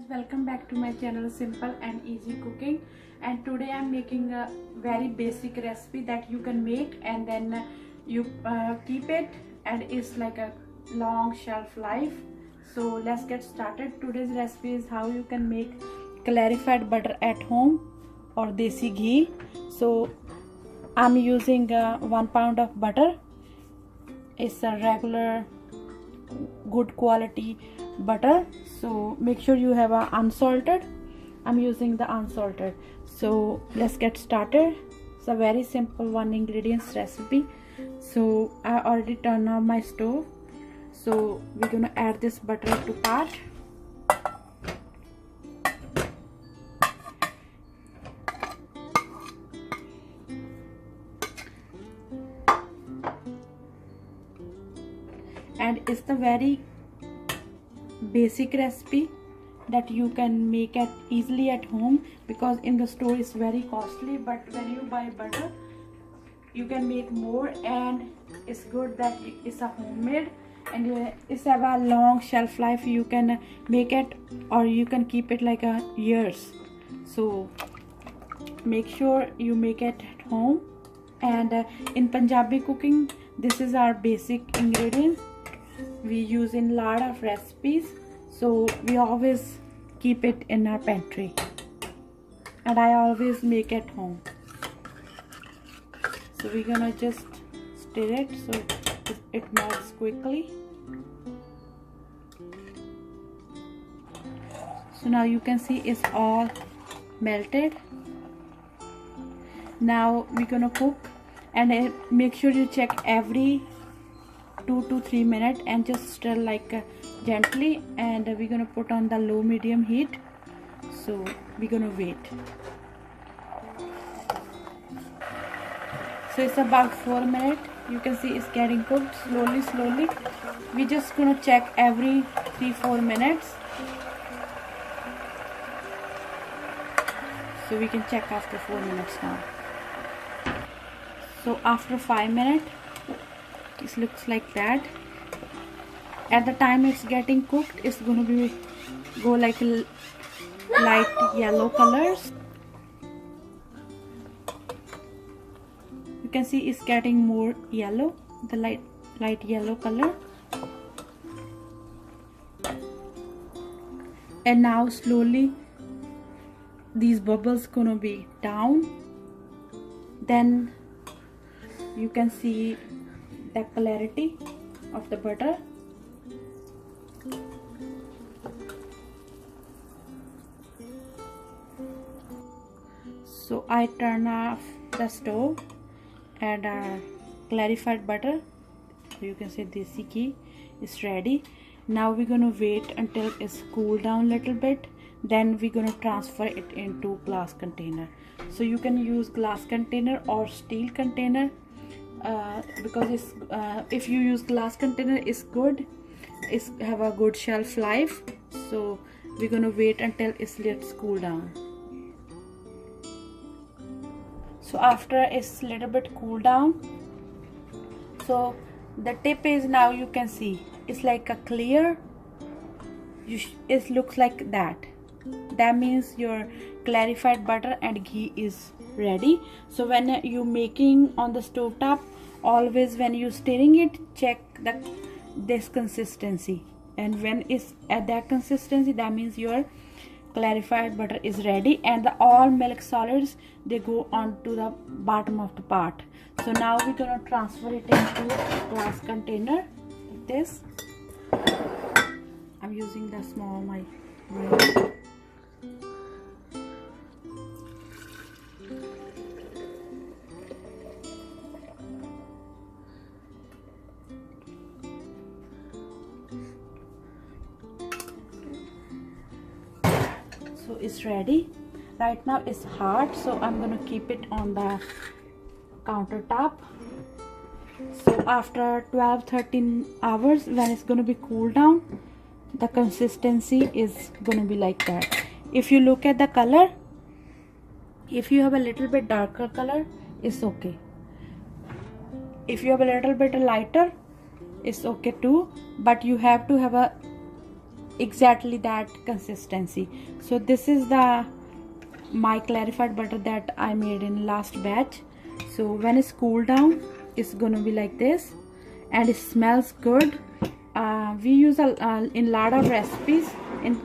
welcome back to my channel Simple and Easy Cooking. And today I'm making a very basic recipe that you can make and then you keep it, and it's like a long shelf life. So let's get started. Today's recipe is how you can make clarified butter at home or Desi ghee. So I'm using 1 pound of butter. It's a regular good quality butter, so make sure you have a unsalted. I'm using the unsalted. So let's get started. It's a very simple one ingredients recipe. So I already turned on my stove, so we're gonna add this butter to pot. And it's the very basic recipe that you can make it easily at home, because in the store it's very costly, but when you buy butter you can make more, and it's good that it's a homemade and it's have a long shelf life. You can make it or you can keep it like a years. So make sure you make it at home. And in Punjabi cooking, this is our basic ingredient we use in lot of recipes, so we always keep it in our pantry, and I always make at home. So we're gonna just stir it so it melts quickly. So now you can see it's all melted. Now we're gonna cook, and make sure you check every 2 to 3 minutes and just stir like gently, and we're gonna put on the low medium heat. So we're gonna wait. So it's about 4 minutes. You can see it's getting cooked slowly. We're just gonna check every 3-4 minutes, so we can check after 4 minutes now. So after 5 minutes it looks like that. At the time it's getting cooked, it's going to go like light yellow colors. You can see it's getting more yellow, the light yellow color. And now slowly these bubbles gonna be down. Then you can see the clarity of the butter. So I turn off the stove, and our clarified butter, so you can say Desi ghee, is ready. Now we're gonna wait until it's cooled down a little bit, then we're gonna transfer it into glass container. So you can use glass container or steel container, because it's if you use glass container, it's good, it's have a good shelf life. So we're gonna wait until it's cool down. So after it's a little bit cool down, so the tip is, now you can see it's like a clear, it looks like that. That means your clarified butter and ghee is ready. So when you making on the stove top, always when you stirring it, check this consistency, and when it's at that consistency, that means your clarified butter is ready, and all milk solids, they go onto the bottom of the pot. So now we're gonna transfer it into a glass container like this. I'm using the small my. So it's ready. Right now it's hot, so I'm gonna keep it on the countertop. So after 12-13 hours, when it's gonna be cooled down, the consistency is gonna be like that. If you look at the color, if you have a little bit darker color, it's okay. If you have a little bit lighter, it's okay too, but you have to have a exactly that consistency. So this is the my clarified butter that I made in last batch. So when it's cooled down, it's gonna be like this, and it smells good. We use in lot of recipes in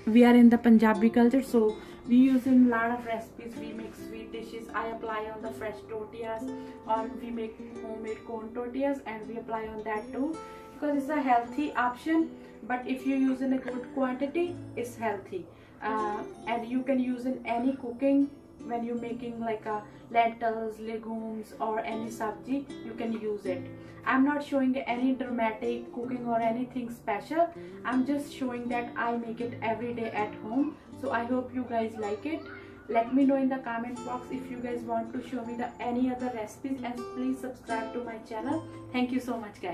we are in the Punjabi culture, so we use in lot of recipes. We make sweet dishes. I apply on the fresh tortillas, or we make homemade corn tortillas and we apply on that too, because it's a healthy option. But if you use in a good quantity, it's healthy. And you can use in any cooking. When you're making like lentils, legumes, or any sabji, you can use it. I'm not showing any dramatic cooking or anything special. I'm just showing that I make it every day at home. So I hope you guys like it. Let me know in the comment box if you guys want to show me any other recipes, and please subscribe to my channel. Thank you so much, guys.